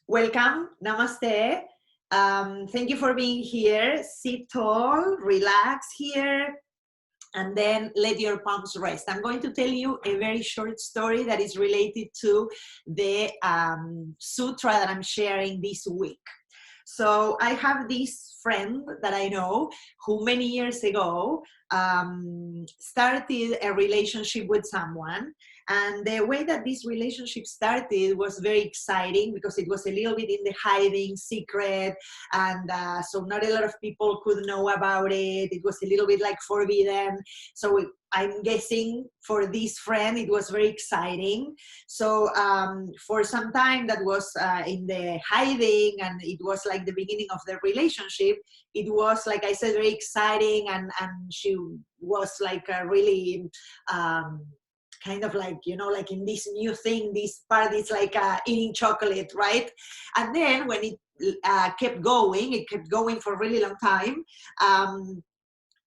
Welcome, Namaste. Thank you for being here. Sit tall, relax here, and then let your palms rest. I'm going to tell you a very short story that is related to the sutra that I'm sharing this week. So I have this friend that I know who many years ago started a relationship with someone. And the way that this relationship started was very exciting because it was a little bit in the hiding, secret, and so not a lot of people could know about it. It was a little bit like forbidden. So I'm guessing for this friend, it was very exciting. So for some time that was in the hiding, and it was like the beginning of the relationship, it was, like I said, very exciting, and she was like a really kind of like, you know, like in this new thing, this part is like eating chocolate, right? And then when it kept going for a really long time.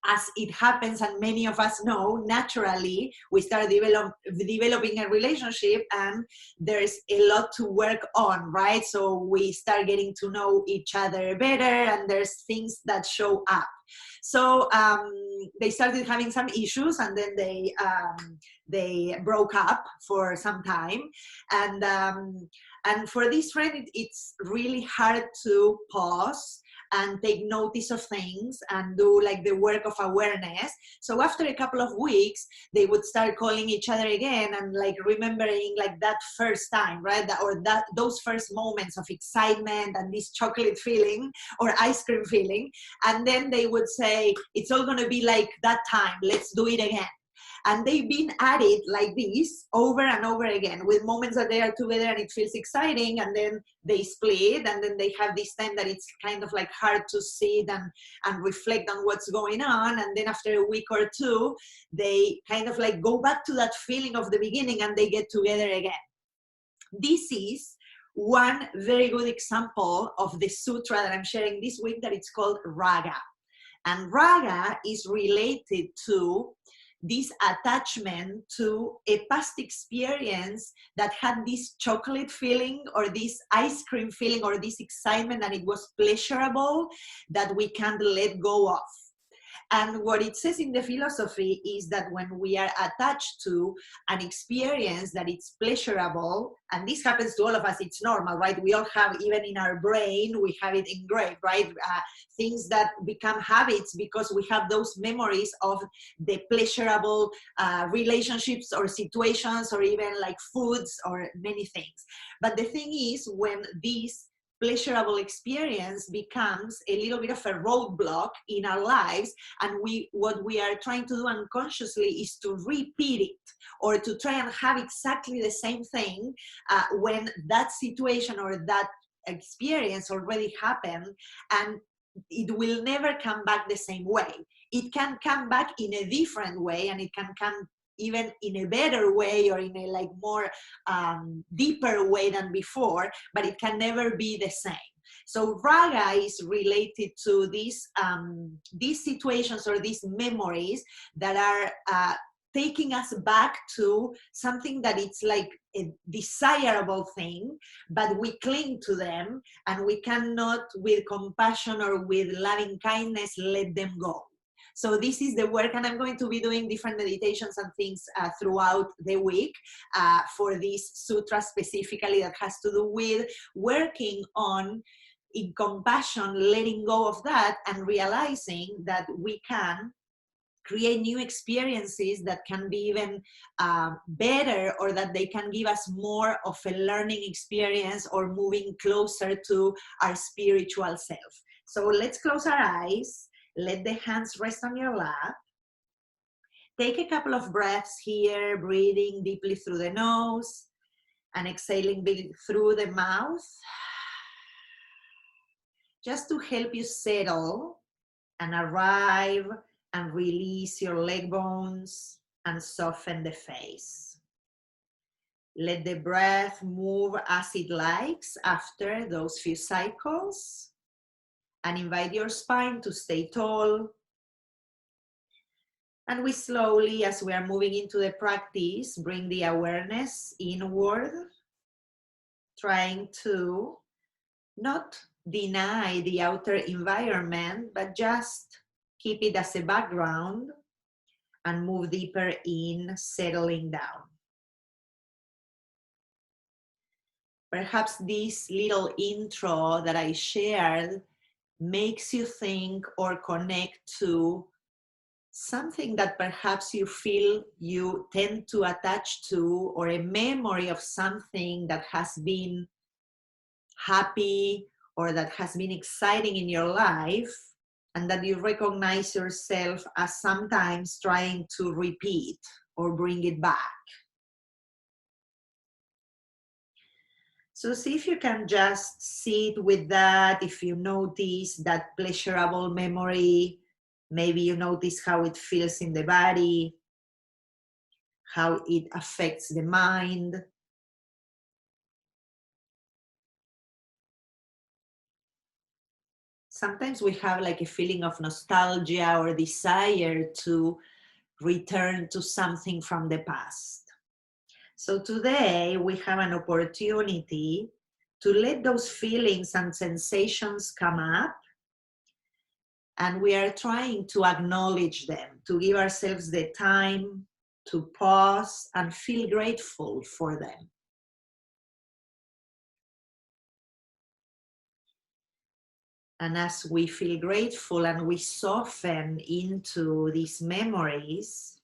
As it happens, and many of us know, naturally, we start developing a relationship, and there's a lot to work on, right? So we start getting to know each other better, and there's things that show up. So they started having some issues, and then they broke up for some time. And for this friend, it's really hard to pause and take notice of things and do like the work of awareness. So after a couple of weeks, they would start calling each other again and like remembering like that first time, right? Those first moments of excitement and this chocolate feeling or ice cream feeling. And then they would say, it's all gonna be like that time, let's do it again. And they've been at it like this over and over again, with moments that they are together and it feels exciting, and then they split, and then they have this time that it's kind of like hard to sit and reflect on what's going on. And then after a week or two, they kind of like go back to that feeling of the beginning and they get together again. This is one very good example of the sutra that I'm sharing this week, that it's called Raga. And Raga is related to this attachment to a past experience that had this chocolate feeling or this ice cream feeling or this excitement, and it was pleasurable, that we can't let go of. And what it says in the philosophy is that when we are attached to an experience that it's pleasurable, and this happens to all of us, it's normal, right? We all have, even in our brain, we have it engraved, right? Things that become habits because we have those memories of the pleasurable relationships or situations, or even like foods or many things. But the thing is, when these pleasurable experience becomes a little bit of a roadblock in our lives, and what we are trying to do unconsciously is to repeat it, or to try and have exactly the same thing when that situation or that experience already happened, and it will never come back the same way. It can come back in a different way, and it can come even in a better way, or in a like more deeper way than before, but it can never be the same. So Raga is related to these situations or these memories that are taking us back to something that it's like a desirable thing, but we cling to them, and we cannot, with compassion or with loving kindness, let them go. So this is the work, and I'm going to be doing different meditations and things throughout the week for this sutra specifically, that has to do with working on, in compassion, letting go of that, and realizing that we can create new experiences that can be even better, or that they can give us more of a learning experience, or moving closer to our spiritual self. So let's close our eyes. Let the hands rest on your lap. Take a couple of breaths here, breathing deeply through the nose and exhaling through the mouth, just to help you settle and arrive and release your leg bones and soften the face. Let the breath move as it likes after those few cycles, and invite your spine to stay tall. And we slowly, as we are moving into the practice, bring the awareness inward, trying to Not deny the outer environment, but just keep it as a background and move deeper in, settling down. Perhaps this little intro that I shared makes you think or connect to something that perhaps you feel you tend to attach to, or a memory of something that has been happy or that has been exciting in your life, and that you recognize yourself as sometimes trying to repeat or bring it back. So see if you can just sit with that. If you notice that pleasurable memory, maybe you notice how it feels in the body, how it affects the mind. Sometimes we have like a feeling of nostalgia or desire to return to something from the past. So today we have an opportunity to let those feelings and sensations come up, and we are trying to acknowledge them, to give ourselves the time to pause and feel grateful for them. And as we feel grateful and we soften into these memories,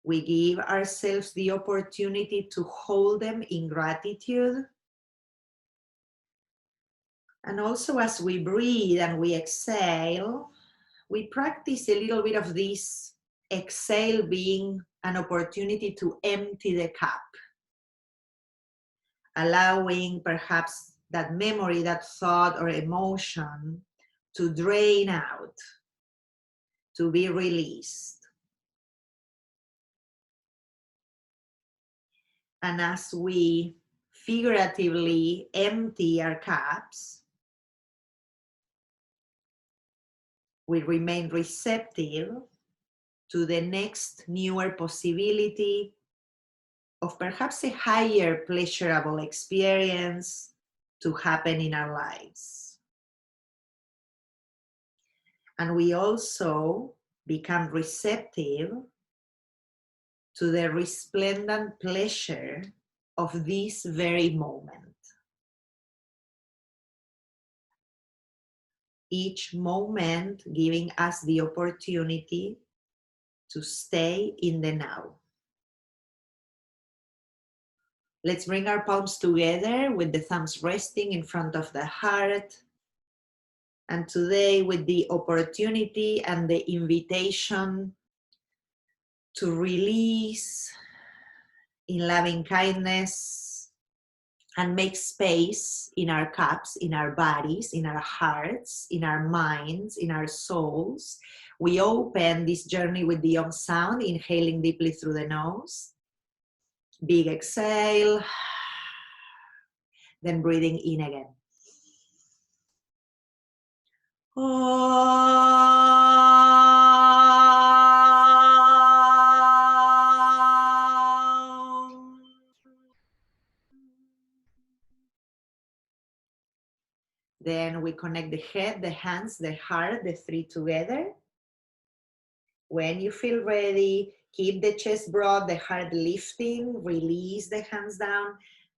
we give ourselves the opportunity to hold them in gratitude. And also, as we breathe and we exhale, we practice a little bit of this exhale being an opportunity to empty the cup, allowing perhaps that memory, that thought or emotion to drain out, to be released. And as we figuratively empty our cups, we remain receptive to the next newer possibility of perhaps a higher pleasurable experience to happen in our lives. And we also become receptive to the resplendent pleasure of this very moment. Each moment giving us the opportunity to stay in the now. Let's bring our palms together with the thumbs resting in front of the heart. And today, with the opportunity and the invitation to release in loving kindness and make space in our cups, in our bodies, in our hearts, in our minds, in our souls, we open this journey with the Om sound, inhaling deeply through the nose. Big exhale, then breathing in again. Then we connect the head, the hands, the heart, the three together. When you feel ready, keep the chest broad, the heart lifting, release the hands down,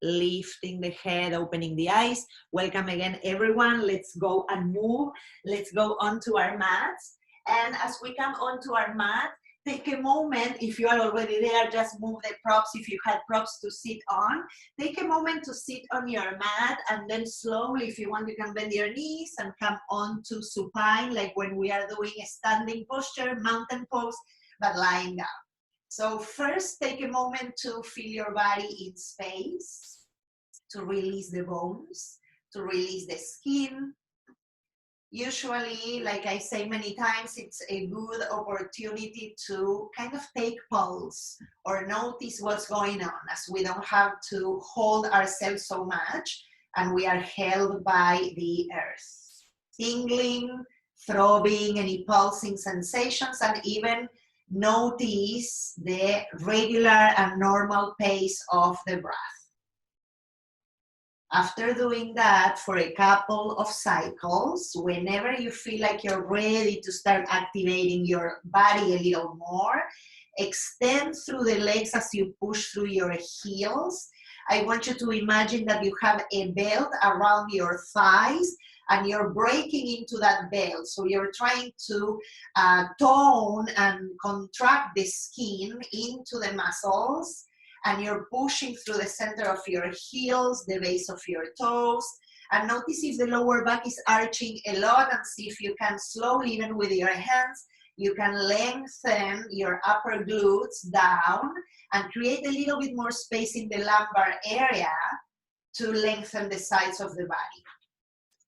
lifting the head, opening the eyes. Welcome again, everyone. Let's go and move. Let's go onto our mats. And as we come onto our mat, take a moment. If you are already there, just move the props. If you had props to sit on, take a moment to sit on your mat, and then slowly, if you want, you can bend your knees and come on to supine, like when we are doing a standing posture, mountain pose, but lying down. So first, take a moment to feel your body in space, to release the bones, to release the skin. Usually, like I say many times, it's a good opportunity to kind of take pulse or notice what's going on, as we don't have to hold ourselves so much and we are held by the earth. Tingling, throbbing, any pulsing sensations, and even notice the regular and normal pace of the breath. After doing that for a couple of cycles, whenever you feel like you're ready to start activating your body a little more, extend through the legs as you push through your heels. I want you to imagine that you have a belt around your thighs and you're breaking into that belt. So you're trying to tone and contract the skin into the muscles, and you're pushing through the center of your heels, the base of your toes, and notice if the lower back is arching a lot, and see if you can slowly, even with your hands, you can lengthen your upper glutes down and create a little bit more space in the lumbar area to lengthen the sides of the body.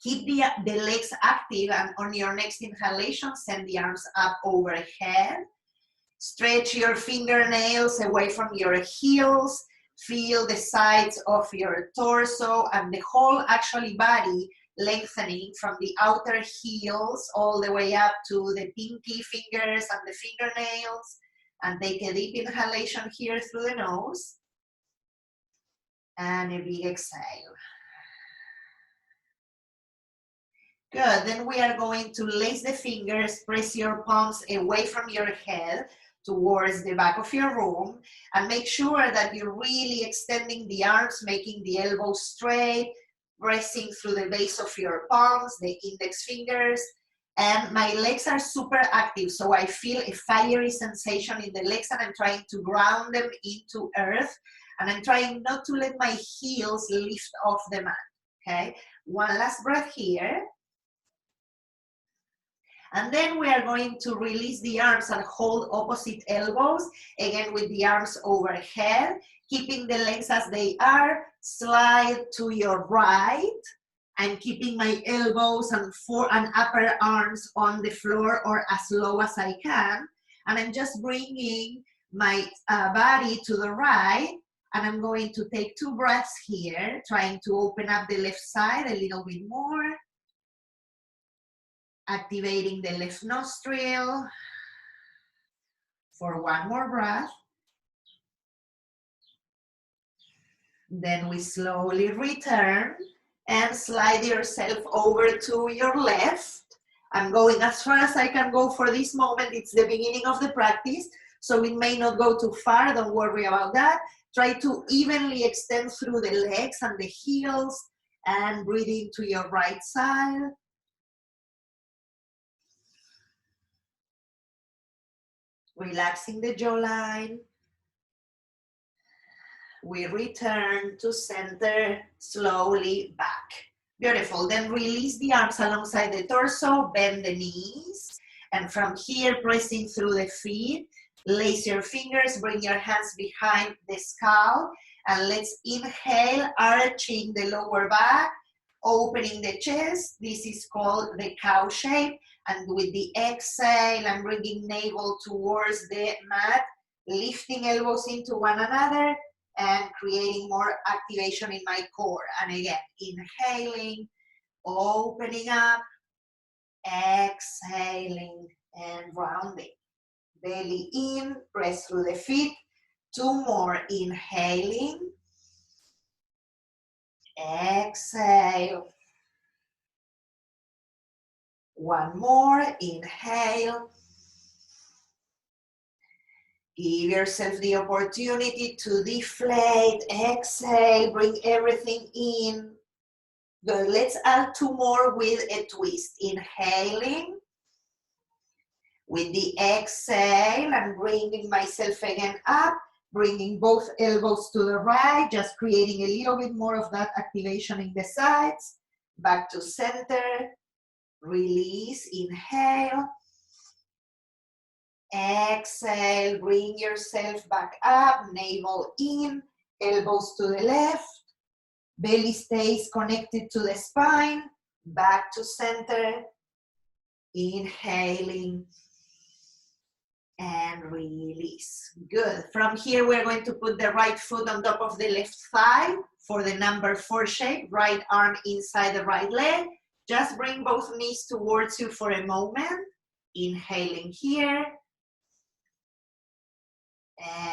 Keep the legs active, and on your next inhalation, send the arms up overhead. Stretch your fingernails away from your heels. Feel the sides of your torso and the whole actually body lengthening from the outer heels all the way up to the pinky fingers and the fingernails. And take a deep inhalation here through the nose. And a big exhale. Good, then we are going to lace the fingers, press your palms away from your head towards the back of your room, and make sure that you're really extending the arms, making the elbows straight, pressing through the base of your palms, the index fingers, and my legs are super active, so I feel a fiery sensation in the legs, and I'm trying to ground them into earth, and I'm trying not to let my heels lift off the mat, okay? One last breath here. And then we are going to release the arms and hold opposite elbows, again with the arms overhead, keeping the legs as they are. Slide to your right, and keeping my elbows and fore and upper arms on the floor or as low as I can. And I'm just bringing my body to the right, and I'm going to take 2 breaths here, trying to open up the left side a little bit more. Activating the left nostril for 1 more breath. Then we slowly return and slide yourself over to your left. I'm going as far as I can go for this moment. It's the beginning of the practice, so it may not go too far. Don't worry about that. Try to evenly extend through the legs and the heels, and breathing to your right side. Relaxing the jawline. We return to center, slowly back. Beautiful. Then release the arms alongside the torso, bend the knees, and from here, pressing through the feet, lace your fingers, bring your hands behind the skull, and let's inhale, arching the lower back, opening the chest. This is called the cow shape. And with the exhale, I'm bringing navel towards the mat, lifting elbows into one another, and creating more activation in my core. And again, inhaling, opening up, exhaling, and rounding. Belly in, press through the feet. 2 more, inhaling, exhale. 1 more, inhale. Give yourself the opportunity to deflate, exhale, bring everything in. Good, let's add 2 more with a twist. Inhaling. With the exhale, I'm bringing myself again up, bringing both elbows to the right, just creating a little bit more of that activation in the sides. Back to center. Release, inhale. Exhale, bring yourself back up, navel in, elbows to the left, belly stays connected to the spine, back to center, inhaling, and release. Good. From here, we're going to put the right foot on top of the left thigh for the number 4 shape, right arm inside the right leg. Just bring both knees towards you for a moment, inhaling here.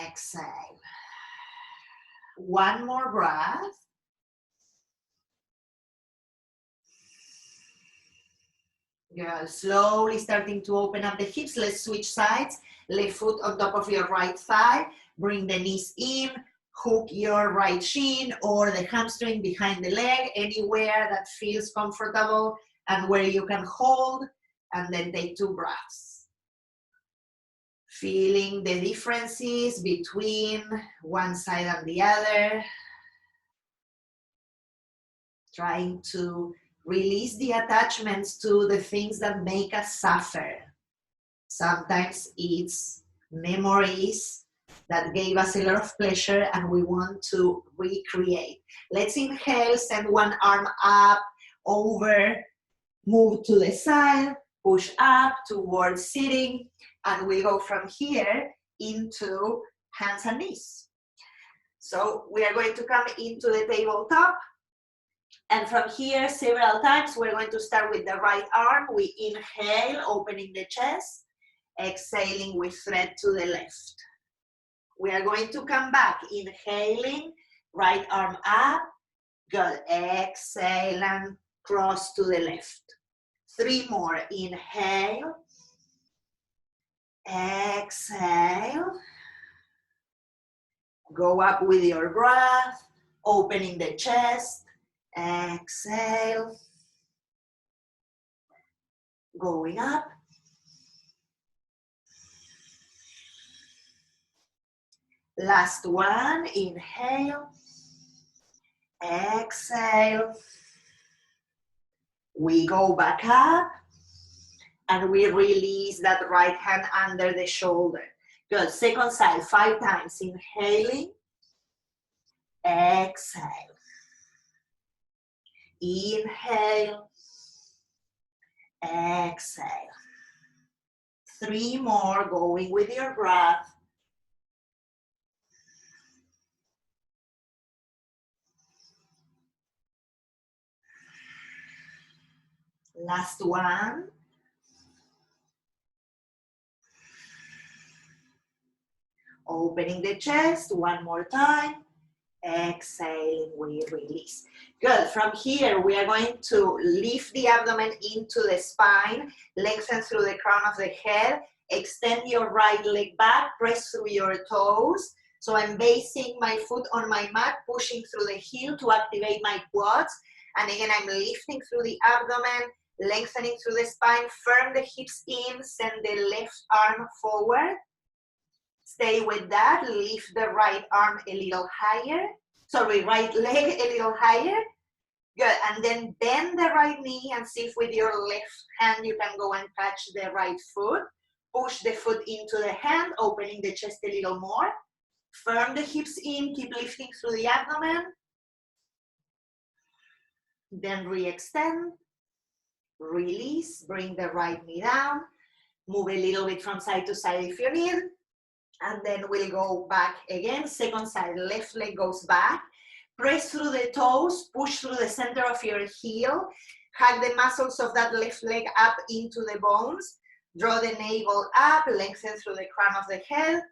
Exhale. 1 more breath. Good. Slowly starting to open up the hips. Let's switch sides. Left foot on top of your right thigh. Bring the knees in. Hook your right shin or the hamstring behind the leg, anywhere that feels comfortable and where you can hold, and then take 2 breaths. Feeling the differences between one side and the other. Trying to release the attachments to the things that make us suffer. Sometimes it's memories that gave us a lot of pleasure and we want to recreate. Let's inhale, send one arm up, over, move to the side, push up towards sitting, and we go from here into hands and knees. So we are going to come into the tabletop, and from here several times we're going to start with the right arm. We inhale, opening the chest, exhaling, we thread to the left. We are going to come back, inhaling, right arm up, good, exhale and cross to the left. 3 more, inhale, exhale, go up with your breath, opening the chest, exhale, going up, last one, inhale, exhale, we go back up, and we release that right hand under the shoulder. Good, second side, 5 times, inhaling, exhale, inhale, exhale. 3 more, going with your breath. Last one. Opening the chest, 1 more time. Exhaling, we release. Good, from here we are going to lift the abdomen into the spine, lengthen through the crown of the head, extend your right leg back, press through your toes. So I'm basing my foot on my mat, pushing through the heel to activate my quads. And again, I'm lifting through the abdomen, lengthening through the spine, firm the hips in, send the left arm forward. Stay with that, lift the right arm a little higher. Sorry, right leg a little higher. Good, and then bend the right knee and see if with your left hand you can go and touch the right foot. Push the foot into the hand, opening the chest a little more. Firm the hips in, keep lifting through the abdomen. Then re-extend, release, bring the right knee down. Move a little bit from side to side if you need. And then we'll go back again, second side, left leg goes back. Press through the toes, push through the center of your heel. Hug the muscles of that left leg up into the bones. Draw the navel up, lengthen through the crown of the head.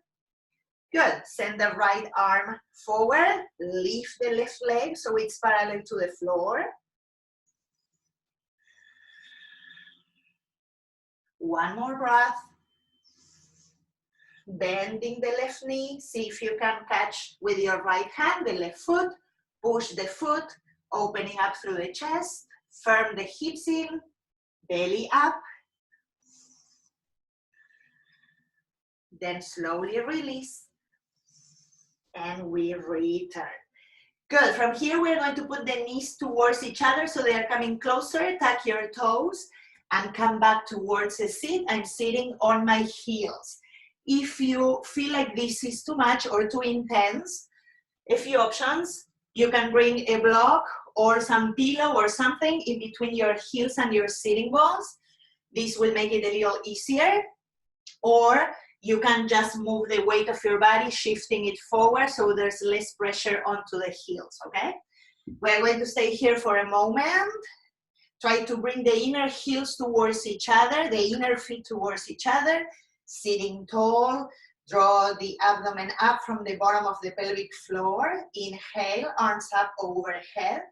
Good, send the right arm forward, lift the left leg so it's parallel to the floor. 1 more breath. Bending the left knee, see if you can catch with your right hand the left foot, push the foot, opening up through the chest, firm the hips in, belly up, then slowly release, and we return. Good, from here we're going to put the knees towards each other so they are coming closer, tuck your toes, and come back towards a sit. I'm sitting on my heels. If you feel like this is too much or too intense, a few options. You can bring a block or some pillow or something in between your heels and your sitting bones. This will make it a little easier. Or you can just move the weight of your body, shifting it forward so there's less pressure onto the heels, okay? We're going to stay here for a moment. Try to bring the inner heels towards each other, the inner feet towards each other. Sitting tall, draw the abdomen up from the bottom of the pelvic floor. Inhale, arms up overhead.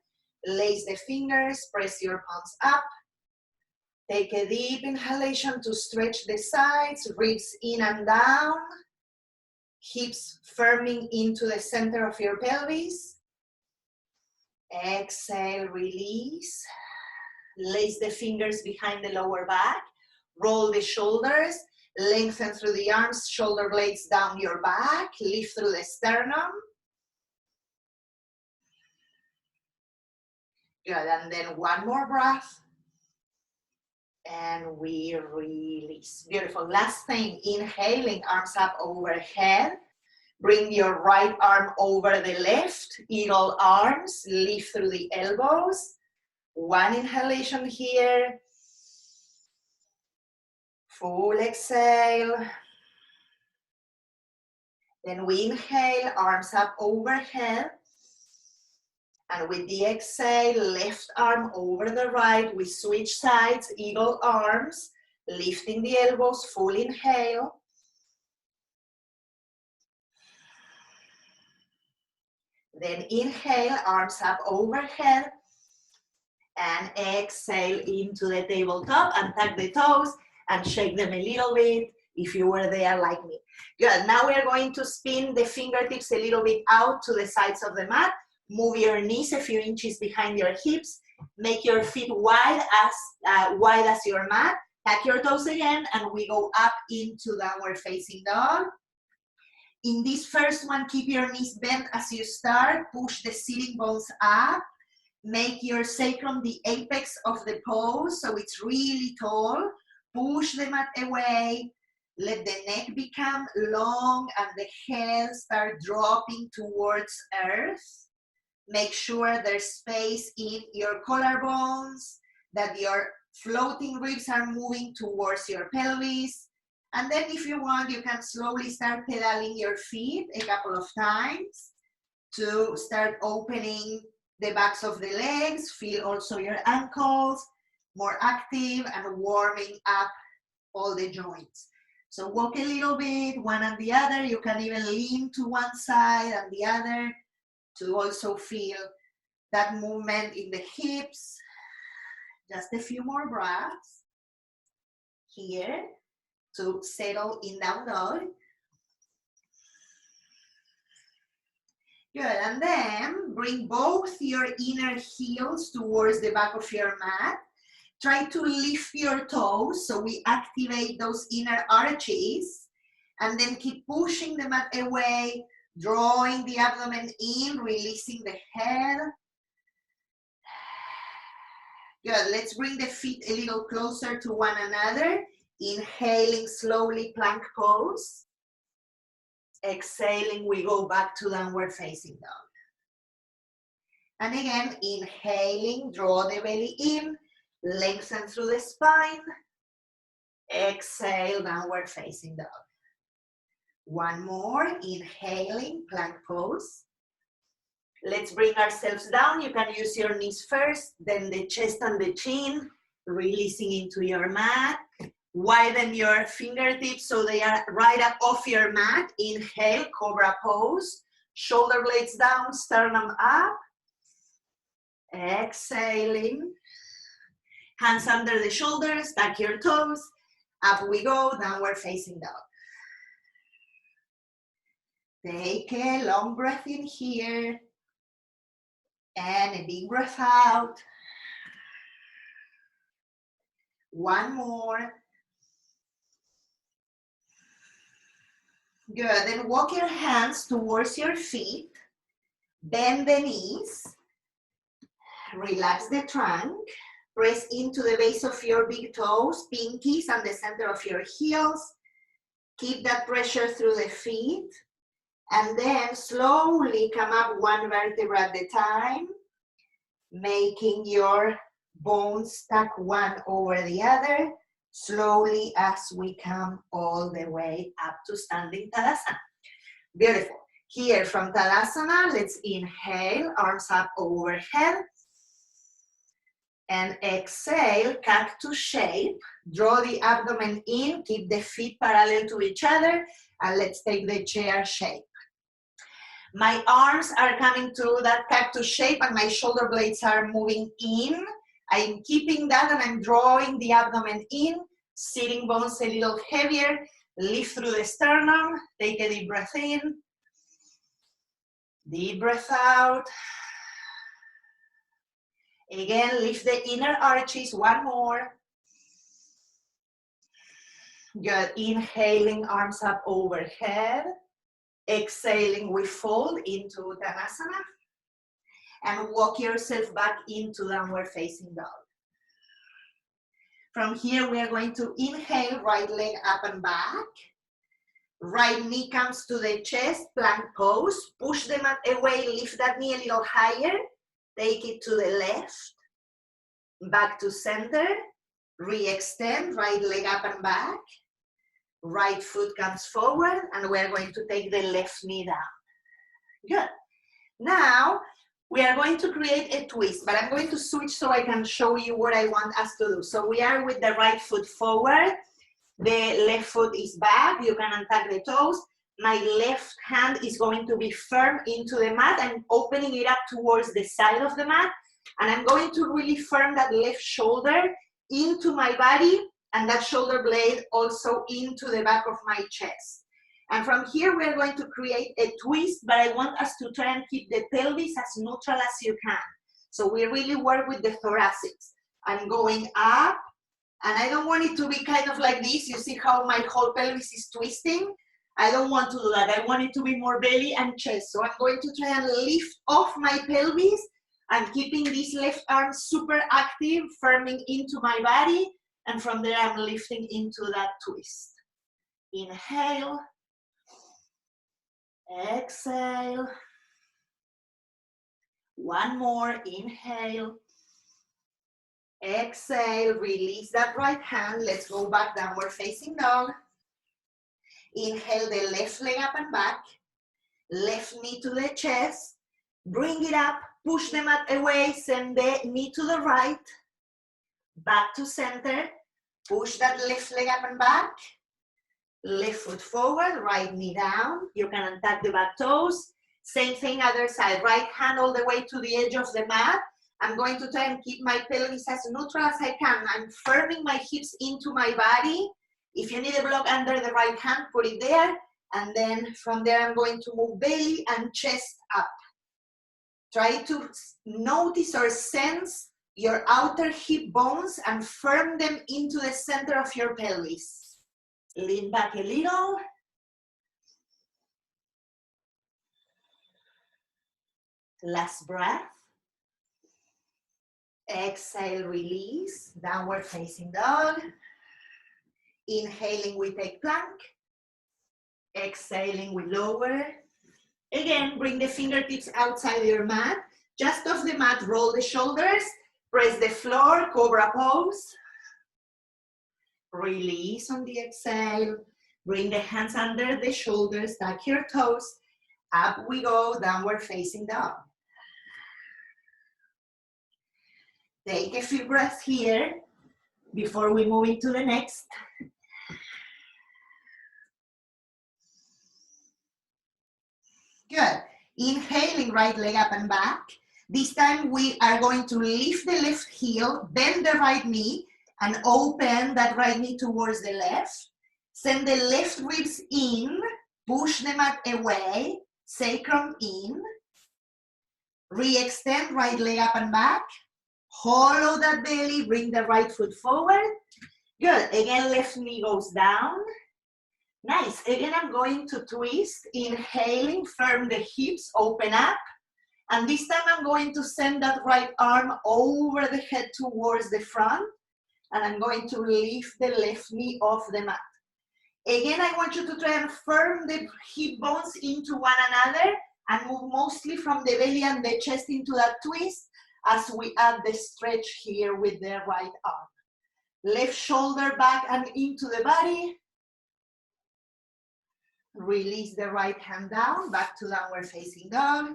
Lace the fingers, press your palms up. Take a deep inhalation to stretch the sides, ribs in and down, hips firming into the center of your pelvis. Exhale, release. Lace the fingers behind the lower back. Roll the shoulders. Lengthen through the arms, shoulder blades down your back. Lift through the sternum. Good, and then one more breath. And we release. Beautiful. Last thing, inhaling, arms up overhead. Bring your right arm over the left, eagle arms, lift through the elbows. One inhalation here. Full exhale. Then we inhale, arms up overhead. And with the exhale, left arm over the right. We switch sides, eagle arms, lifting the elbows, full inhale. Then inhale, arms up overhead. And exhale into the tabletop and tuck the toes and shake them a little bit if you were there like me. Good, now we are going to spin the fingertips a little bit out to the sides of the mat. Move your knees a few inches behind your hips. Make your feet wide as your mat. Tuck your toes again and we go up into downward facing dog. In this first one, keep your knees bent as you start. Push the sitting bones up. Make your sacrum the apex of the pose, so it's really tall. Push the mat away. Let the neck become long and the head start dropping towards earth. Make sure there's space in your collarbones, that your floating ribs are moving towards your pelvis. And then if you want, you can slowly start pedaling your feet a couple of times to start opening the backs of the legs. Feel also your ankles more active and warming up all the joints. So walk a little bit, one and the other. You can even lean to one side and the other to also feel that movement in the hips. Just a few more breaths here to settle in down dog. Good, and then bring both your inner heels towards the back of your mat. Try to lift your toes so we activate those inner arches, and then keep pushing the mat away, drawing the abdomen in, releasing the head. Good, let's bring the feet a little closer to one another. Inhaling slowly, plank pose. Exhaling, we go back to downward facing dog. And again, inhaling, draw the belly in, lengthen through the spine. Exhale, downward facing dog. One more, inhaling, plank pose. Let's bring ourselves down. You can use your knees first, then the chest and the chin, releasing into your mat. Widen your fingertips so they are right up off your mat. Inhale, cobra pose. Shoulder blades down, sternum up. Exhaling. Hands under the shoulders, tuck your toes. Up we go, downward facing dog. Take a long breath in here. And a big breath out. One more. Good, then walk your hands towards your feet. Bend the knees. Relax the trunk. Press into the base of your big toes, pinkies, and the center of your heels. Keep that pressure through the feet. And then slowly come up one vertebra at a time, making your bones stack one over the other, slowly as we come all the way up to standing Tadasana. Beautiful. Here from Tadasana, let's inhale, arms up overhead. And exhale, cactus shape. Draw the abdomen in, keep the feet parallel to each other, and let's take the chair shape. My arms are coming through that cactus shape and my shoulder blades are moving in I'm keeping that and I'm drawing the abdomen in, sitting bones a little heavier, lift through the sternum, take a deep breath in, deep breath out. Again, lift the inner arches, one more. Good, inhaling, arms up overhead. Exhaling, we fold into Uttanasana. And walk yourself back into downward facing dog. From here, we are going to inhale, right leg up and back. Right knee comes to the chest, plank pose. Push the mat away, lift that knee a little higher. Take it to the left. Back to center. Re-extend, right leg up and back. Right foot comes forward, and we're going to take the left knee down. Good. Now, we are going to create a twist, but I'm going to switch so I can show you what I want us to do. So we are with the right foot forward. The left foot is back. You can untuck the toes. My left hand is going to be firm into the mat. I'm opening it up towards the side of the mat. And I'm going to really firm that left shoulder into my body, and that shoulder blade also into the back of my chest. And from here, we're going to create a twist, but I want us to try and keep the pelvis as neutral as you can. So we really work with the thoracics. I'm going up, and I don't want it to be kind of like this. You see how my whole pelvis is twisting? I don't want to do that. I want it to be more belly and chest. So I'm going to try and lift off my pelvis. I'm keeping this left arm super active, firming into my body. And from there, I'm lifting into that twist. Inhale. Exhale. One more. Inhale. Exhale. Release that right hand. Let's go back, downward facing dog. Inhale the left leg up and back. Left knee to the chest. Bring it up. Push the mat away. Send the knee to the right. Back to center. Push that left leg up and back. Left foot forward, right knee down. You can untuck the back toes. Same thing, other side. Right hand all the way to the edge of the mat. I'm going to try and keep my pelvis as neutral as I can. I'm firming my hips into my body. If you need a block under the right hand, put it there. And then from there, I'm going to move belly and chest up. Try to notice or sense your outer hip bones and firm them into the center of your pelvis. Lean back a little. Last breath. Exhale, release. Downward facing dog. Inhaling, we take plank. Exhaling, we lower. Again, bring the fingertips outside your mat. Just off the mat, roll the shoulders. Press the floor, cobra pose. Release on the exhale. Bring the hands under the shoulders, tuck your toes. Up we go, downward facing dog. Take a few breaths here before we move into the next. Good. Inhaling, right leg up and back. This time we are going to lift the left heel, bend the right knee, and open that right knee towards the left. Send the left ribs in, push the mat away, sacrum in. Re-extend, right leg up and back. Hollow that belly, bring the right foot forward. Good, again, left knee goes down. Nice, again, I'm going to twist. Inhaling, firm the hips, open up. And this time I'm going to send that right arm over the head towards the front. And I'm going to lift the left knee off the mat. Again, I want you to try and firm the hip bones into one another and move mostly from the belly and the chest into that twist as we add the stretch here with the right arm. Left shoulder back and into the body. Release the right hand down, back to downward facing dog.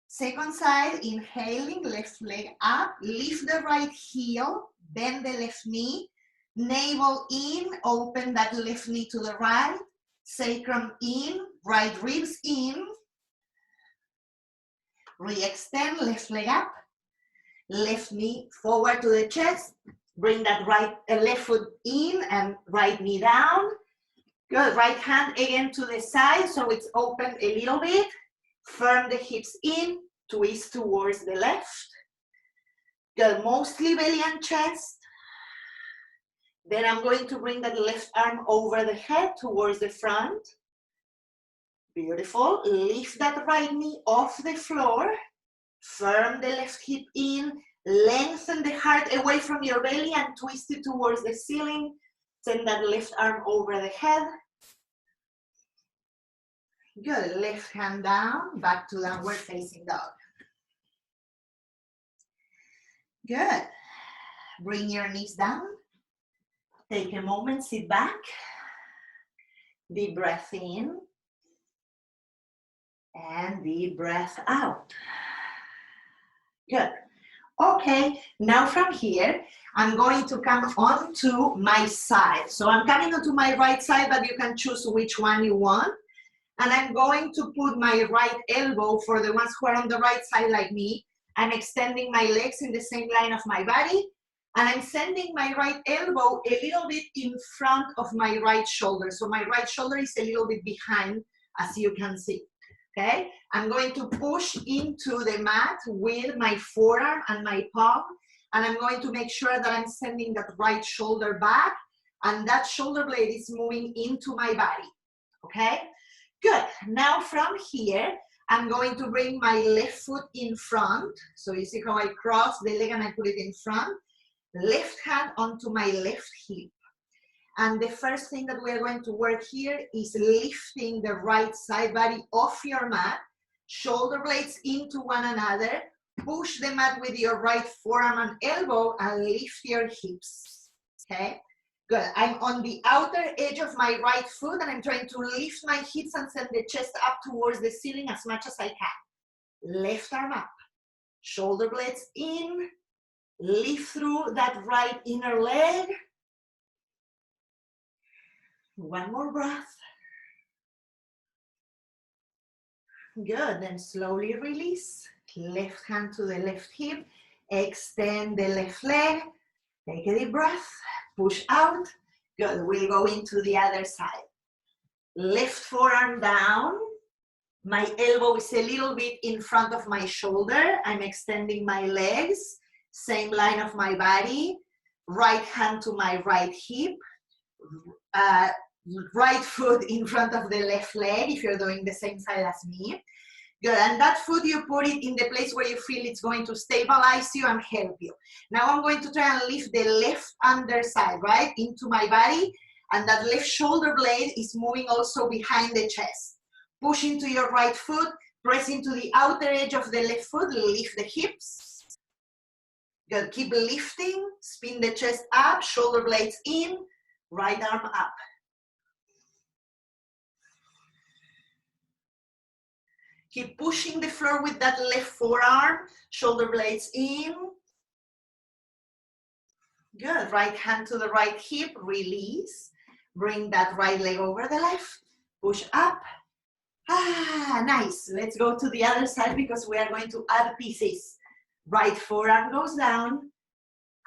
Second side, inhaling, left leg up, lift the right heel, bend the left knee, navel in, open that left knee to the right, sacrum in, right ribs in. Re-extend, left leg up. Left knee forward to the chest. Bring that left foot in and right knee down. Good, right hand again to the side so it's open a little bit. Firm the hips in, twist towards the left. Good, mostly belly and chest. Then I'm going to bring that left arm over the head towards the front. Beautiful, lift that right knee off the floor. Firm the left hip in, lengthen the heart away from your belly and twist it towards the ceiling. Send that left arm over the head. Good, left hand down, back to downward facing dog. Good, bring your knees down. Take a moment, sit back. Deep breath in. And deep breath out. Good. Okay, now from here, I'm going to come onto my side. So I'm coming onto my right side, but you can choose which one you want. And I'm going to put my right elbow, for the ones who are on the right side like me, I'm extending my legs in the same line of my body. And I'm sending my right elbow a little bit in front of my right shoulder. So my right shoulder is a little bit behind, as you can see. Okay, I'm going to push into the mat with my forearm and my palm, and I'm going to make sure that I'm sending that right shoulder back, and that shoulder blade is moving into my body. Okay, good. Now from here, I'm going to bring my left foot in front. So you see how I cross the leg and I put it in front. Left hand onto my left hip. And the first thing that we are going to work here is lifting the right side body off your mat, shoulder blades into one another, push the mat with your right forearm and elbow and lift your hips, okay? Good, I'm on the outer edge of my right foot and I'm trying to lift my hips and send the chest up towards the ceiling as much as I can. Left arm up, shoulder blades in, lift through that right inner leg. One more breath. Good, then slowly release. Left hand to the left hip. Extend the left leg. Take a deep breath. Push out. Good, we'll go into the other side. Left forearm down. My elbow is a little bit in front of my shoulder. I'm extending my legs. Same line of my body. Right hand to my right hip. Right foot in front of the left leg if you're doing the same side as me. Good, and that foot you put it in the place where you feel it's going to stabilize you and help you. Now I'm going to try and lift the left underside, right, into my body, and that left shoulder blade is moving also behind the chest. Push into your right foot, press into the outer edge of the left foot, lift the hips. Good, keep lifting, spin the chest up, shoulder blades in, right arm up. Keep pushing the floor with that left forearm, shoulder blades in. Good, right hand to the right hip, release. Bring that right leg over the left, push up. Ah, nice. Let's go to the other side because we are going to add pieces. Right forearm goes down.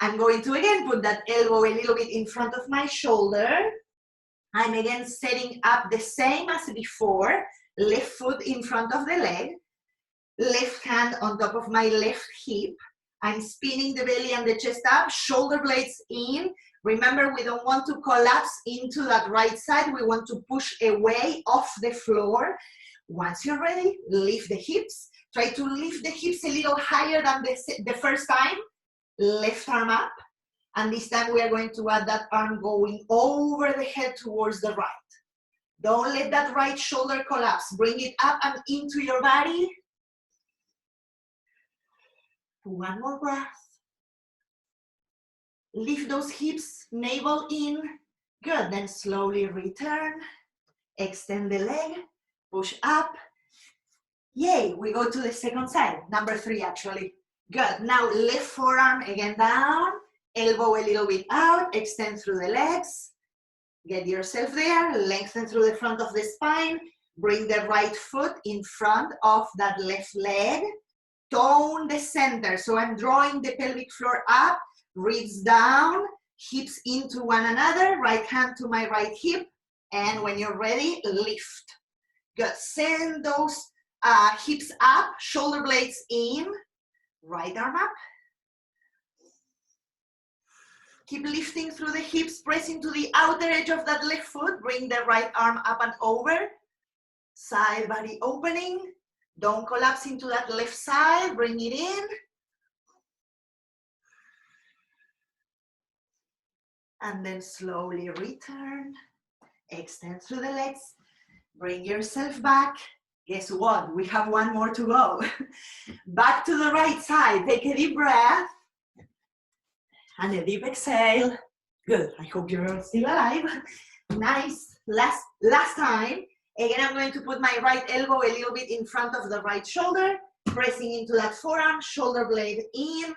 I'm going to again put that elbow a little bit in front of my shoulder. I'm again setting up the same as before. Left foot in front of the leg, left hand on top of my left hip. I'm spinning the belly and the chest up, shoulder blades in. Remember, we don't want to collapse into that right side. We want to push away off the floor. Once you're ready, lift the hips. Try to lift the hips a little higher than the first time. Left arm up. And this time we are going to add that arm going over the head towards the right. Don't let that right shoulder collapse. Bring it up and into your body. One more breath. Lift those hips, navel in. Good, then slowly return. Extend the leg, push up. Yay, we go to the second side, number 3 actually. Good, now left forearm again down, elbow a little bit out, extend through the legs. Get yourself there, lengthen through the front of the spine, bring the right foot in front of that left leg, tone the center. So I'm drawing the pelvic floor up, ribs down, hips into one another, right hand to my right hip, and when you're ready, lift. Good. Send those hips up, shoulder blades in, right arm up. Keep lifting through the hips, pressing to the outer edge of that left foot. Bring the right arm up and over. Side body opening. Don't collapse into that left side. Bring it in. And then slowly return. Extend through the legs. Bring yourself back. Guess what? We have one more to go. Back to the right side. Take a deep breath. And a deep exhale. Good. I hope you're still alive. Nice. Last time. Again, I'm going to put my right elbow a little bit in front of the right shoulder. Pressing into that forearm. Shoulder blade in.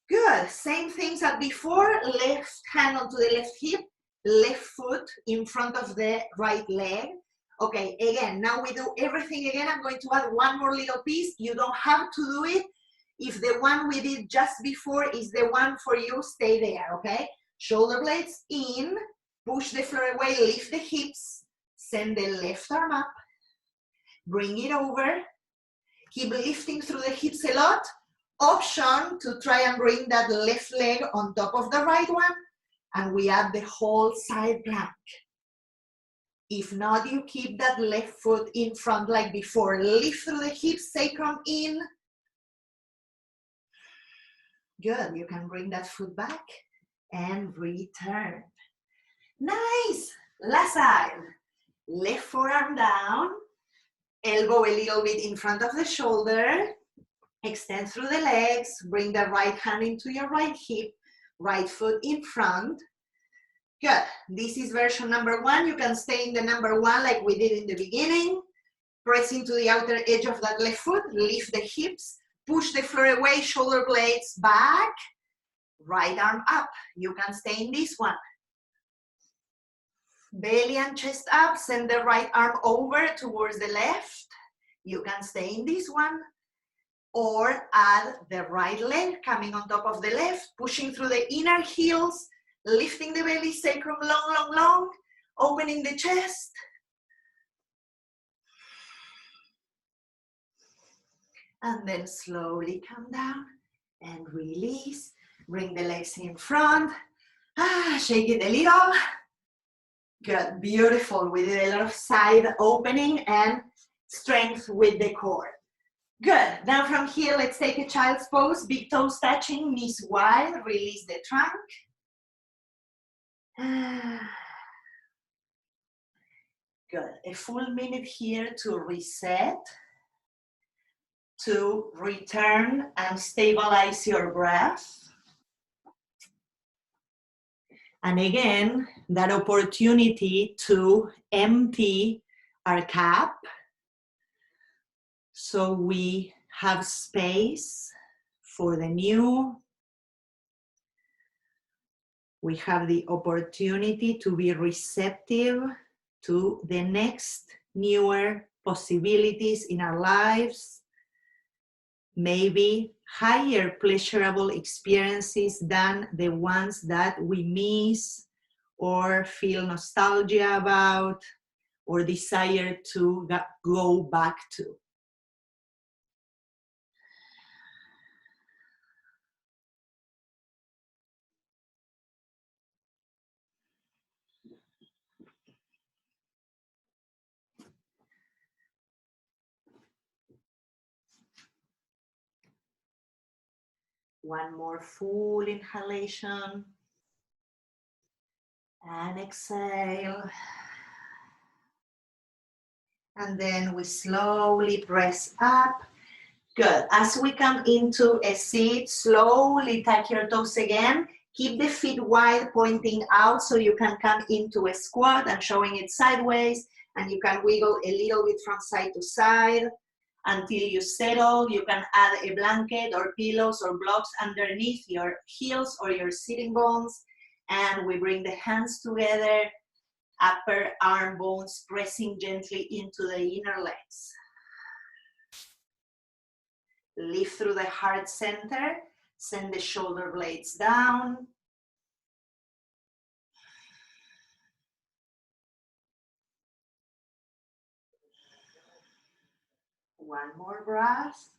Good. Same things as before. Left hand onto the left hip. Left foot in front of the right leg. Okay, again, now we do everything again. I'm going to add one more little piece. You don't have to do it. If the one we did just before is the one for you, stay there, okay? Shoulder blades in, push the floor away, lift the hips, send the left arm up, bring it over, keep lifting through the hips a lot. Option to try and bring that left leg on top of the right one, and we add the whole side plank. If not, you keep that left foot in front like before. Lift through the hips, sacrum in. Good, you can bring that foot back and return. Nice, last side. Left forearm down, elbow a little bit in front of the shoulder. Extend through the legs, bring the right hand into your right hip, right foot in front. Good. This is version number one. You can stay in the number one like we did in the beginning. Press into the outer edge of that left foot. Lift the hips. Push the floor away. Shoulder blades back. Right arm up. You can stay in this one. Belly and chest up. Send the right arm over towards the left. You can stay in this one. Or add the right leg coming on top of the left. Pushing through the inner heels. Lifting the belly, sacrum long, long, long. Opening the chest. And then slowly come down and release. Bring the legs in front. Shake it a little. Good, beautiful. We did a lot of side opening and strength with the core. Good, now from here, let's take a child's pose. Big toes touching, knees wide. Release the trunk. Good, a full minute here to reset, to return and stabilize your breath. And again, that opportunity to empty our cup so we have space for the new. We have the opportunity to be receptive to the next newer possibilities in our lives, maybe higher pleasurable experiences than the ones that we miss or feel nostalgia about or desire to go back to. One more full inhalation and exhale. And then we slowly press up. Good. As we come into a seat, slowly tuck your toes again. Keep the feet wide, pointing out so you can come into a squat and showing it sideways. And you can wiggle a little bit from side to side. Until you settle, you can add a blanket or pillows or blocks underneath your heels or your sitting bones. And we bring the hands together, upper arm bones pressing gently into the inner legs. Lift through the heart center. Send the shoulder blades down. One more breath.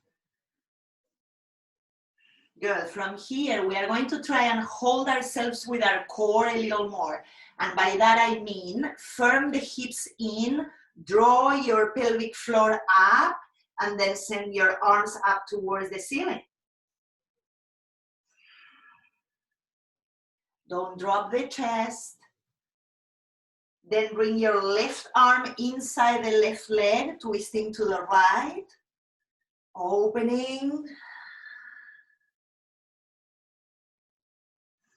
Good. From here, we are going to try and hold ourselves with our core a little more. And by that I mean, firm the hips in, draw your pelvic floor up, and then send your arms up towards the ceiling. Don't drop the chest. Then bring your left arm inside the left leg, twisting to the right. Opening.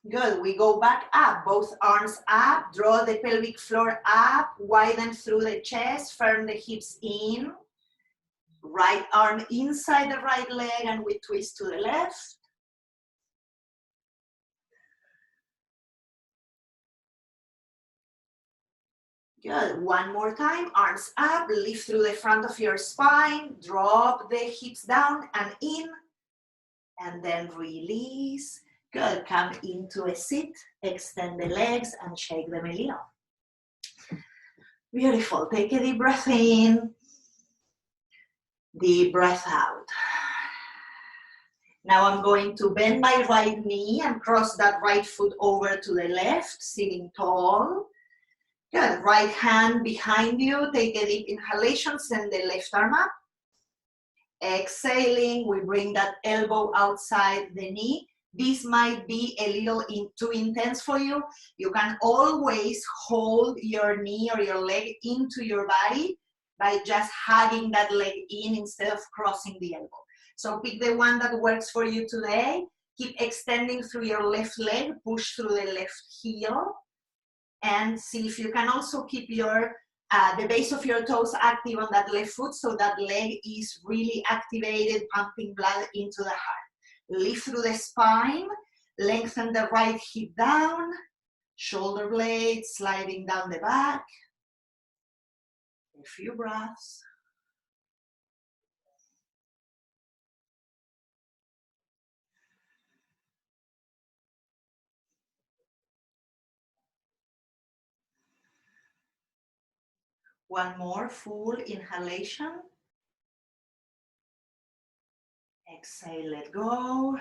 Good, we go back up, both arms up, draw the pelvic floor up, widen through the chest, firm the hips in. Right arm inside the right leg and we twist to the left. Good, one more time, arms up, lift through the front of your spine, drop the hips down and in, and then release. Good, come into a sit, extend the legs and shake them a little. Beautiful, take a deep breath in, deep breath out. Now I'm going to bend my right knee and cross that right foot over to the left, sitting tall. Good, right hand behind you, take a deep inhalation, send the left arm up. Exhaling, we bring that elbow outside the knee. This might be a little too intense for you. You can always hold your knee or your leg into your body by just hugging that leg in instead of crossing the elbow. So pick the one that works for you today. Keep extending through your left leg, push through the left heel, and see if you can also keep your the base of your toes active on that left foot so that leg is really activated, pumping blood into the heart. Lift through the spine, lengthen the right hip down, shoulder blades sliding down the back. A few breaths. One more full inhalation. Exhale, let go.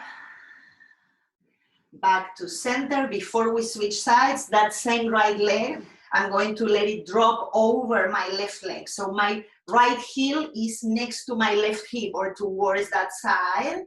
Back to center. Before we switch sides, that same right leg, I'm going to let it drop over my left leg. So my right heel is next to my left hip or towards that side.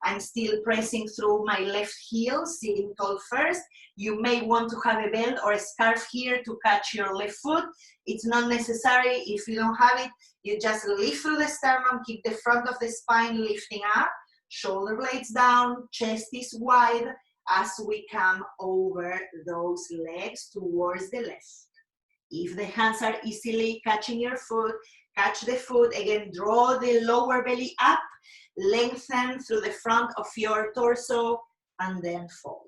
I'm still pressing through my left heel, sitting tall first. You may want to have a belt or a scarf here to catch your left foot. It's not necessary. If you don't have it, you just lift through the sternum, keep the front of the spine lifting up, shoulder blades down, chest is wide as we come over those legs towards the left. If the hands are easily catching your foot, catch the foot. Again, draw the lower belly up, lengthen through the front of your torso, and then fold.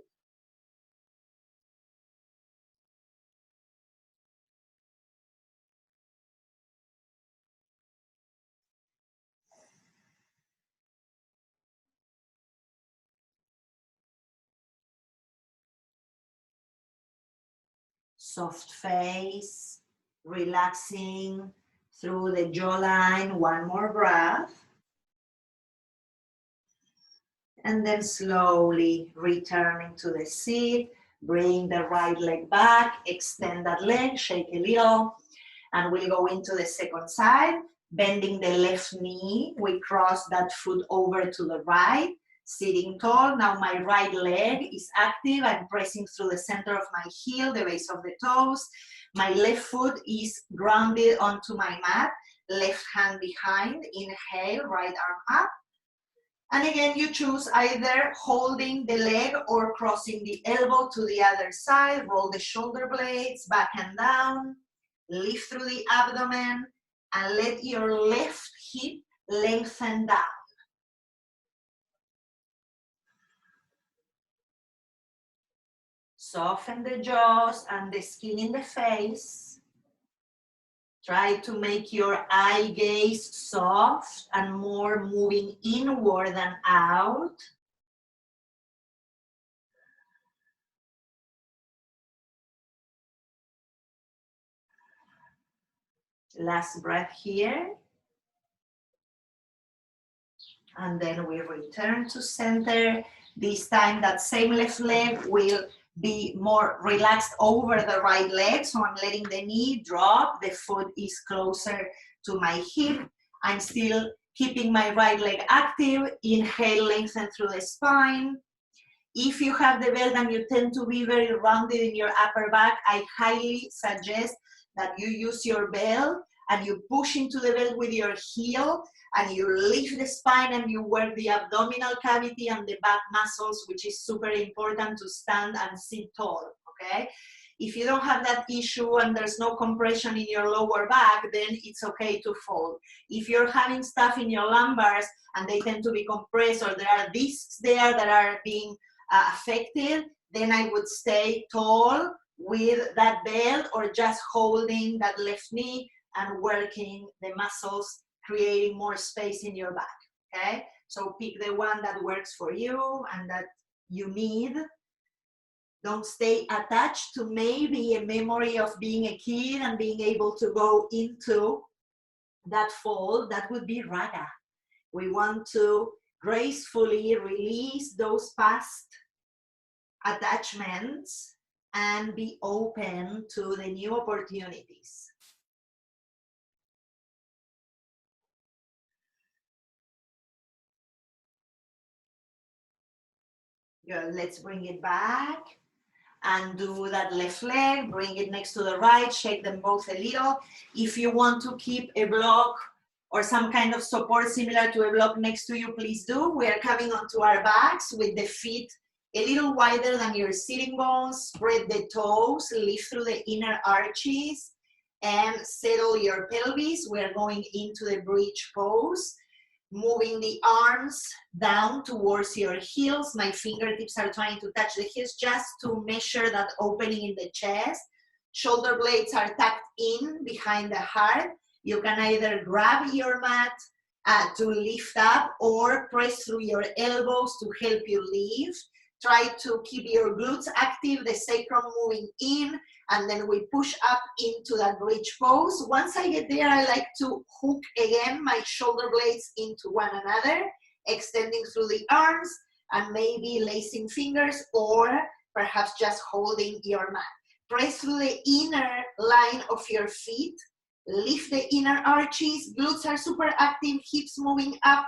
Soft face, relaxing through the jawline. One more breath. And then slowly returning to the seat. Bring the right leg back, extend that leg, shake a little, and we'll go into the second side. Bending the left knee, we cross that foot over to the right, sitting tall. Now my right leg is active. I'm pressing through the center of my heel, the base of the toes. My left foot is grounded onto my mat, left hand behind. Inhale, right arm up. And again, you choose either holding the leg or crossing the elbow to the other side. Roll the shoulder blades back and down. Lift through the abdomen and let your left hip lengthen down. Soften the jaws and the skin in the face. Try to make your eye gaze soft and more moving inward than out. Last breath here. And then we return to center. This time that same left leg will be more relaxed over the right leg. So I'm letting the knee drop. The foot is closer to my hip. I'm still keeping my right leg active. Inhale, lengthen through the spine. If you have the belt and you tend to be very rounded in your upper back, I highly suggest that you use your belt and you push into the belt with your heel and you lift the spine and you work the abdominal cavity and the back muscles, which is super important to stand and sit tall, okay? If you don't have that issue and there's no compression in your lower back, then it's okay to fold. If you're having stuff in your lumbars and they tend to be compressed or there are discs there that are being affected, then I would stay tall with that belt or just holding that left knee and working the muscles, creating more space in your back, okay? So pick the one that works for you and that you need. Don't stay attached to maybe a memory of being a kid and being able to go into that fold. That would be raga. We want to gracefully release those past attachments and be open to the new opportunities. Good. Let's bring it back and do that left leg. Bring it next to the right. Shake them both a little. If you want to keep a block or some kind of support similar to a block next to you, please do. We are coming onto our backs with the feet a little wider than your sitting bones. Spread the toes, lift through the inner arches, and settle your pelvis. We're going into the bridge pose. Moving the arms down towards your heels. My fingertips are trying to touch the heels just to measure that opening in the chest. Shoulder blades are tucked in behind the heart. You can either grab your mat to lift up or press through your elbows to help you lift. Try to keep your glutes active, the sacrum moving in, and then we push up into that bridge pose. Once I get there, I like to hook again my shoulder blades into one another, extending through the arms and maybe lacing fingers or perhaps just holding your mat. Press through the inner line of your feet, lift the inner arches, glutes are super active, hips moving up.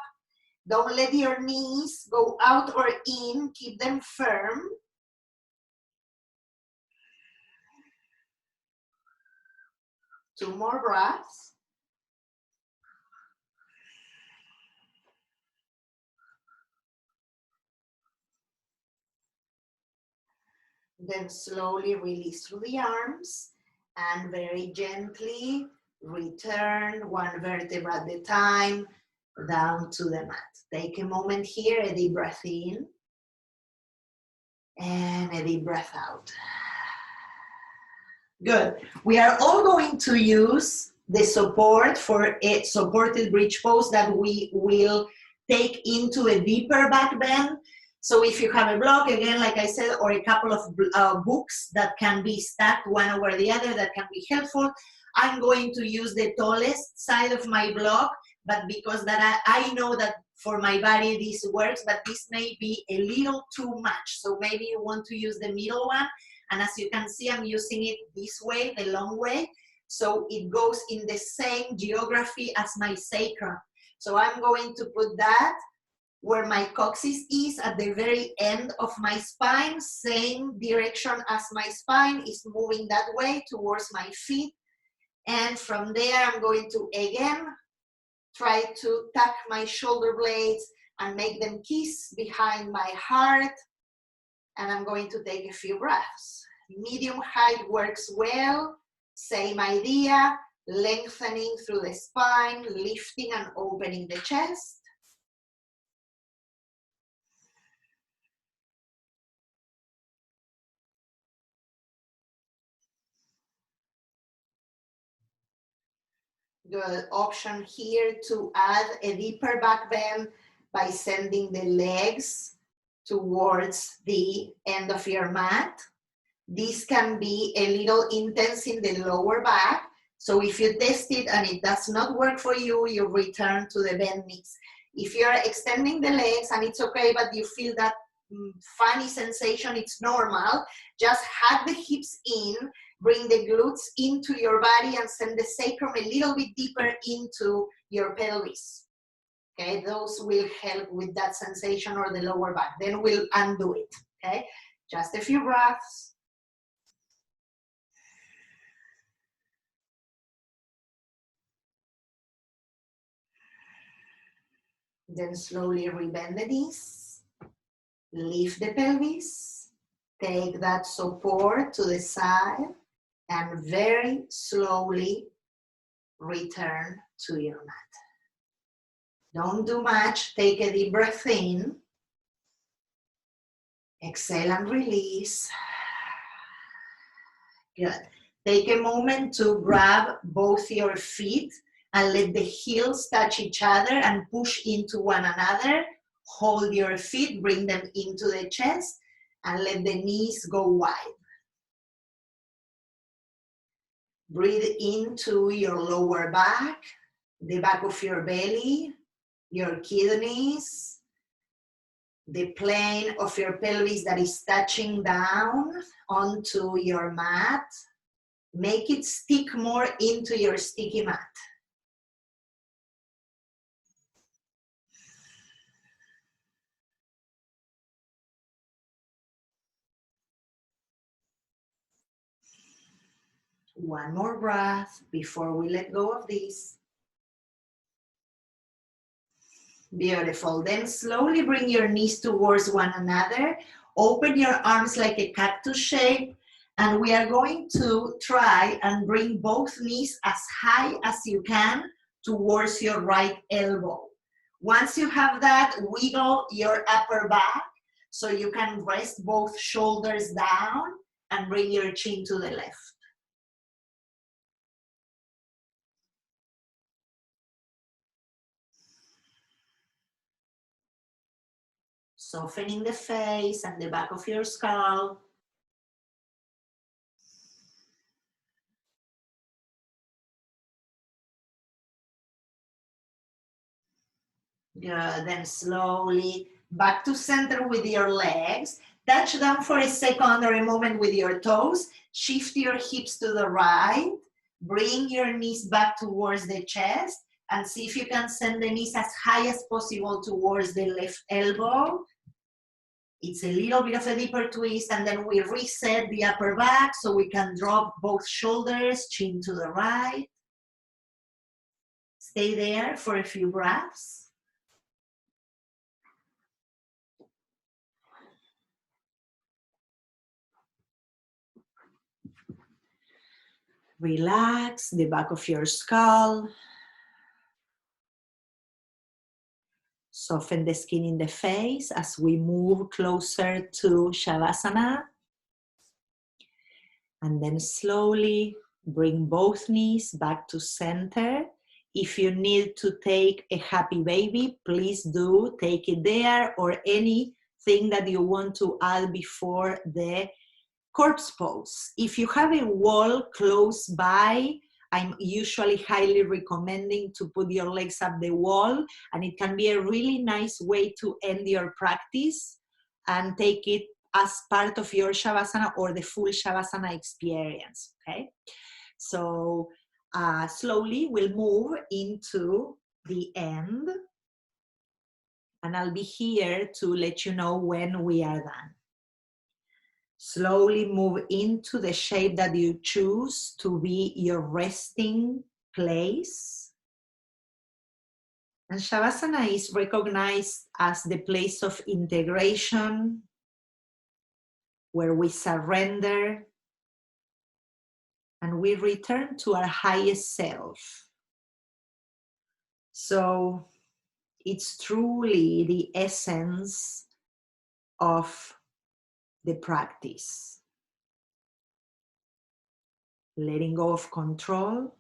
Don't let your knees go out or in, keep them firm. Two more breaths. Then slowly release through the arms and very gently return one vertebra at a time down to the mat. Take a moment here, a deep breath in and a deep breath out. Good. We are all going to use the support for a supported bridge pose that we will take into a deeper back bend. So if you have a block, again, like I said, or a couple of books that can be stacked one over the other that can be helpful, I'm going to use the tallest side of my block, but because that I know that for my body this works, but this may be a little too much. So maybe you want to use the middle one. And as you can see, I'm using it this way, the long way. So it goes in the same geography as my sacrum. So I'm going to put that where my coccyx is at the very end of my spine, same direction as my spine is moving that way towards my feet. And from there, I'm going to again try to tuck my shoulder blades and make them kiss behind my heart. And I'm going to take a few breaths. Medium height works well. Same idea, lengthening through the spine, lifting and opening the chest. Good option here to add a deeper back bend by sending the legs towards the end of your mat. This can be a little intense in the lower back. So if you test it and it does not work for you, you return to the bent knees. If you're extending the legs and it's okay, but you feel that funny sensation, it's normal. Just hug the hips in, bring the glutes into your body and send the sacrum a little bit deeper into your pelvis. Okay, those will help with that sensation or the lower back. Then we'll undo it, okay? Just a few breaths. Then slowly rebend the knees, lift the pelvis, take that support to the side, and very slowly return to your mat. Don't do much, take a deep breath in, exhale and release. Good. Take a moment to grab both your feet and let the heels touch each other and push into one another. Hold your feet, bring them into the chest, and let the knees go wide. Breathe into your lower back, the back of your belly, your kidneys, the plane of your pelvis that is touching down onto your mat. Make it stick more into your sticky mat. One more breath before we let go of this. Beautiful. Then slowly bring your knees towards one another. Open your arms like a cactus shape. And we are going to try and bring both knees as high as you can towards your right elbow. Once you have that, wiggle your upper back so you can rest both shoulders down and bring your chin to the left. Softening the face and the back of your skull. Good, then slowly back to center with your legs. Touch down for a second or a moment with your toes. Shift your hips to the right. Bring your knees back towards the chest and see if you can send the knees as high as possible towards the left elbow. It's a little bit of a deeper twist, and then we reset the upper back so we can drop both shoulders, chin to the right. Stay there for a few breaths. Relax the back of your skull. Soften the skin in the face as we move closer to Shavasana. And then slowly bring both knees back to center. If you need to take a happy baby, please do take it there, or anything that you want to add before the corpse pose. If you have a wall close by, I'm usually highly recommending to put your legs up the wall, and it can be a really nice way to end your practice and take it as part of your Shavasana or the full Shavasana experience, okay? So slowly we'll move into the end, and I'll be here to let you know when we are done. Slowly move into the shape that you choose to be your resting place. And Shavasana is recognized as the place of integration, where we surrender and we return to our highest self. So it's truly the essence of the practice. Letting go of control,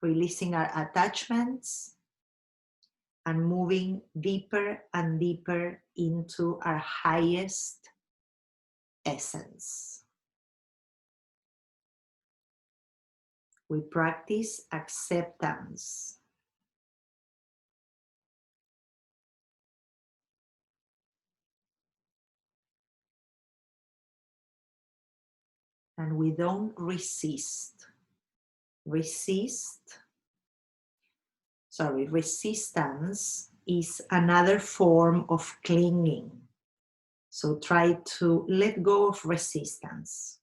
releasing our attachments and moving deeper and deeper into our highest essence. We practice acceptance. And we don't resist. Resistance is another form of clinging. So try to let go of resistance.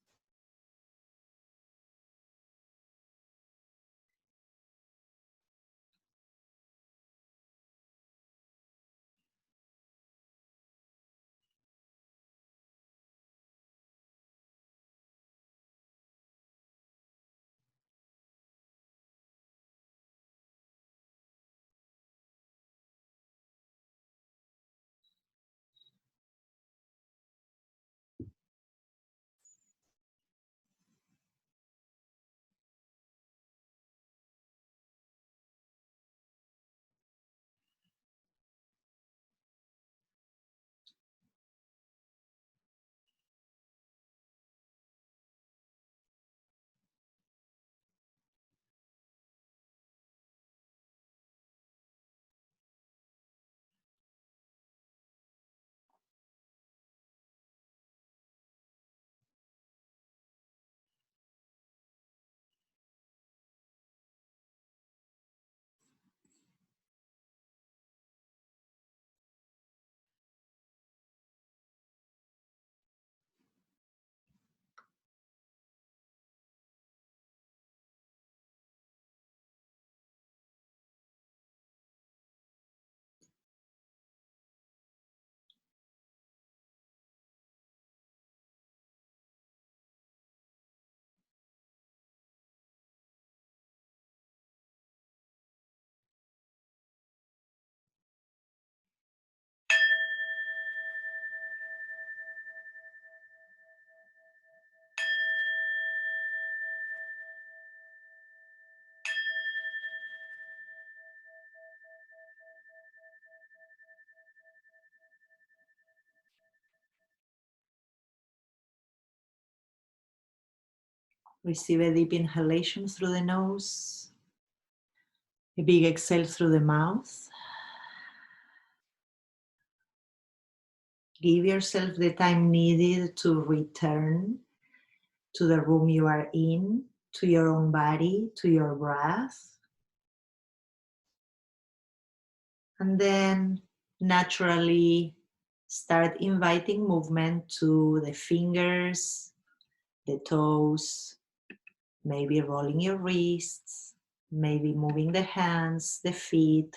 Receive a deep inhalation through the nose, a big exhale through the mouth. Give yourself the time needed to return to the room you are in, to your own body, to your breath. And then naturally start inviting movement to the fingers, the toes, maybe rolling your wrists, maybe moving the hands, the feet.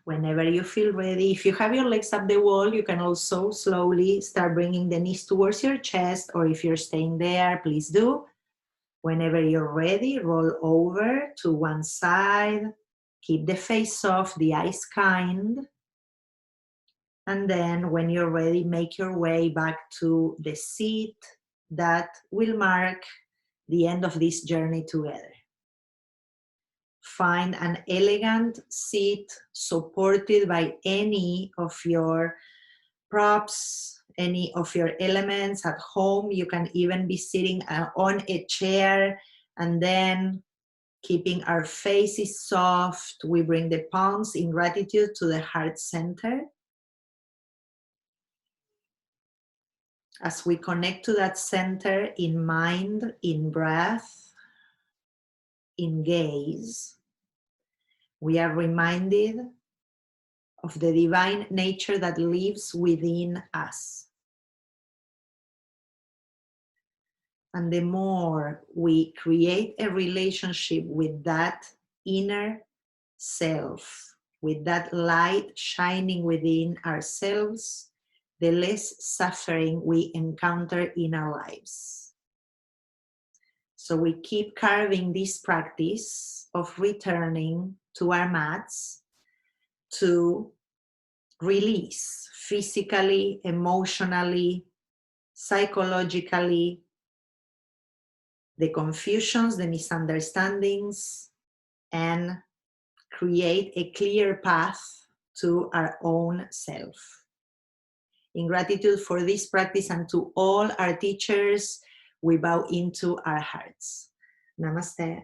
Whenever you feel ready, if you have your legs up the wall, you can also slowly start bringing the knees towards your chest, or if you're staying there, please do. Whenever you're ready, roll over to one side, keep the face soft, the eyes kind. And then when you're ready, make your way back to the seat that will mark the end of this journey together. Find an elegant seat supported by any of your props, any of your elements at home. You can even be sitting on a chair, and then keeping our faces soft, we bring the palms in gratitude to the heart center. As we connect to that center in mind, in breath, in gaze, we are reminded of the divine nature that lives within us. And the more we create a relationship with that inner self, with that light shining within ourselves, the less suffering we encounter in our lives. So we keep carving this practice of returning to our mats to release physically, emotionally, psychologically, the confusions, the misunderstandings, and create a clear path to our own self. In gratitude for this practice and to all our teachers, we bow into our hearts. Namaste.